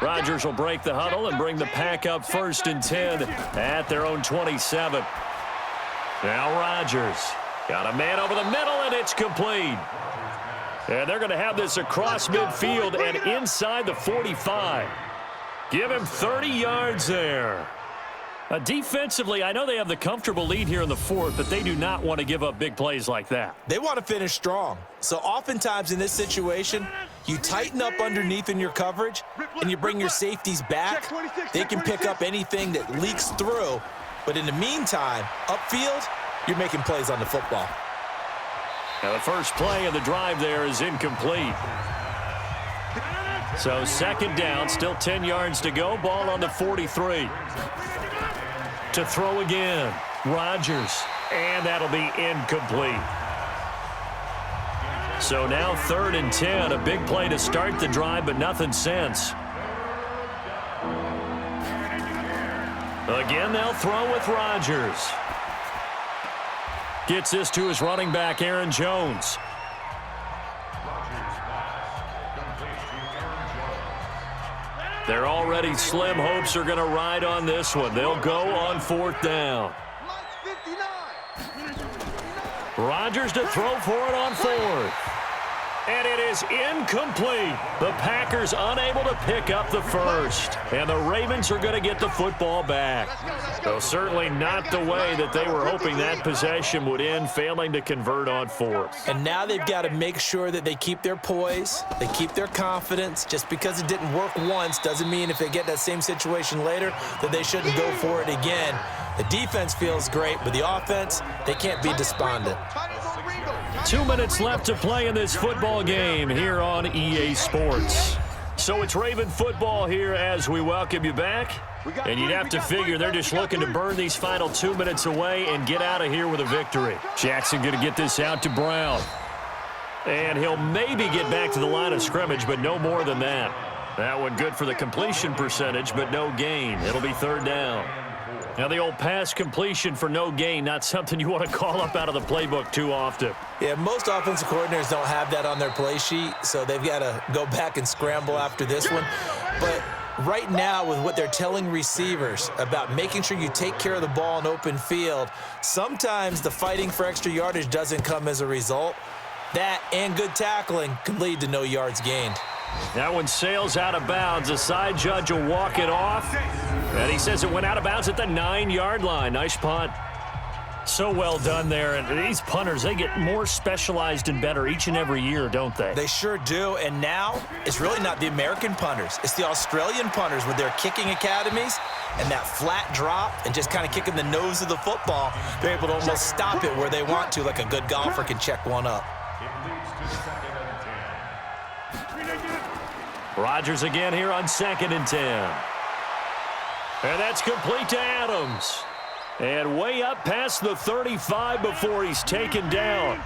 Rodgers will break the huddle and bring the pack up first and 10 at their own 27. Now Rodgers got a man over the middle, and it's complete. And they're going to have this across midfield and inside the 45. Give him 30 yards there. Defensively, I know they have the comfortable lead here in the 4th, but they do not want to give up big plays like that. They want to finish strong. So oftentimes in this situation, you tighten up underneath in your coverage, and you bring your safeties back. They can pick up anything that leaks through. But in the meantime, upfield, you're making plays on the football. Now the first play of the drive there is incomplete. So second down, still 10 yards to go. Ball on the 43. To throw again, Rodgers, and that'll be incomplete. So now 3rd and 10, a big play to start the drive, but nothing since. Again, they'll throw with Rodgers. Gets this to his running back, Aaron Jones. They're already slim hopes are going to ride on this one. They'll go on 4th down. Rodgers to throw for it on 4th. And it is incomplete. The Packers unable to pick up the first. And the Ravens are going to get the football back. Though certainly not the way that they were hoping that possession would end, failing to convert on 4th. And now they've got to make sure that they keep their poise, they keep their confidence. Just because it didn't work once doesn't mean if they get that same situation later that they shouldn't go for it again. The defense feels great, but the offense, they can't be despondent. 2 minutes left to play in this football game here on EA Sports. So it's Raven football here as we welcome you back. And you'd have to figure they're just looking to burn these final 2 minutes away and get out of here with a victory. Jackson going to get this out to Brown. And he'll maybe get back to the line of scrimmage, but no more than that. That one good for the completion percentage, but no gain. It'll be 3rd down. Now, the old pass completion for no gain, not something you want to call up out of the playbook too often. Yeah, most offensive coordinators don't have that on their play sheet, so they've got to go back and scramble after this one. But right now, with what they're telling receivers about making sure you take care of the ball in open field, sometimes the fighting for extra yardage doesn't come as a result. That and good tackling can lead to no yards gained. That one sails out of bounds. The side judge will walk it off. And he says it went out of bounds at the 9-yard line. Nice punt. So well done there. And these punters, they get more specialized and better each and every year, don't they? They sure do. And now it's really not the American punters. It's the Australian punters with their kicking academies and that flat drop and just kind of kicking the nose of the football. They're able to almost stop it where they want to, like a good golfer can check one up. Rodgers again here on 2nd and 10. And that's complete to Adams. And way up past the 35 before he's taken down.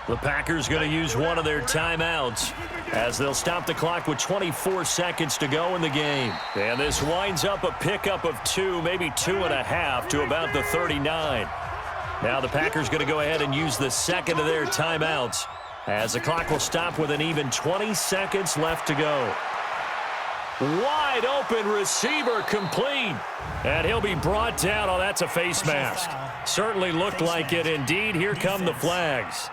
The Packers going to use one of their timeouts as they'll stop the clock with 24 seconds to go in the game. And this winds up a pickup of 2, maybe 2.5 to about the 39. Now the Packers going to go ahead and use the second of their timeouts as the clock will stop with an even 20 seconds left to go. Wide open receiver complete. And he'll be brought down. Oh, that's a face mask. Certainly looked like it indeed. Here come the flags.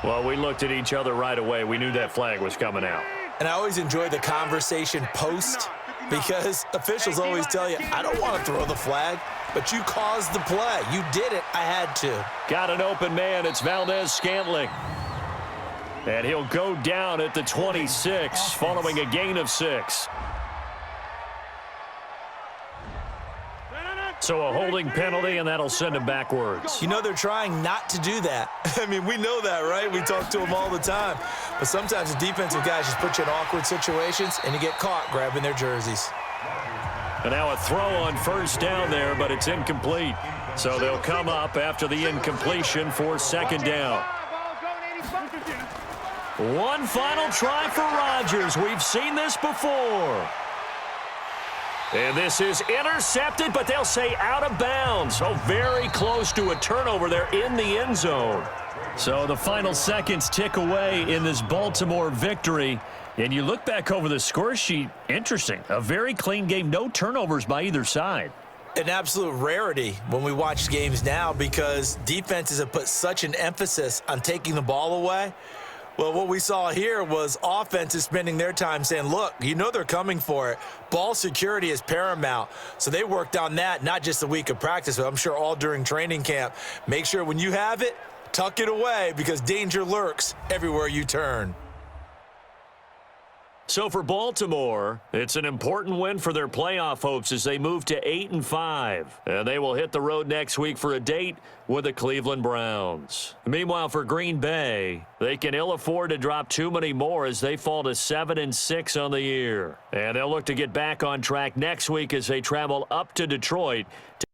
Well, we looked at each other right away. We knew that flag was coming out. And I always enjoy the conversation post because officials always tell you, I don't want to throw the flag, but you caused the play. You did it. I had to. Got an open man. It's Valdez-Scantling. And he'll go down at the 26 following a gain of 6. So a holding penalty, and that'll send him backwards. You know they're trying not to do that. I mean, we know that, right? We talk to them all the time. But sometimes the defensive guys just put you in awkward situations, and you get caught grabbing their jerseys. And now a throw on first down there, but it's incomplete. So they'll come up after the incompletion for 2nd down. One final try for Rodgers. We've seen this before. And this is intercepted, but they'll say out of bounds. So very close to a turnover there in the end zone. So the final seconds tick away in this Baltimore victory. And you look back over the score sheet, interesting. A very clean game, no turnovers by either side. An absolute rarity when we watch games now because defenses have put such an emphasis on taking the ball away. Well, what we saw here was offenses spending their time saying, look, you know they're coming for it. Ball security is paramount. So they worked on that, not just a week of practice, but I'm sure all during training camp. Make sure when you have it, tuck it away because danger lurks everywhere you turn. So for Baltimore, it's an important win for their playoff hopes as they move to 8-5. And they will hit the road next week for a date with the Cleveland Browns. Meanwhile, for Green Bay, they can ill afford to drop too many more as they fall to 7-6 on the year. And they'll look to get back on track next week as they travel up to Detroit to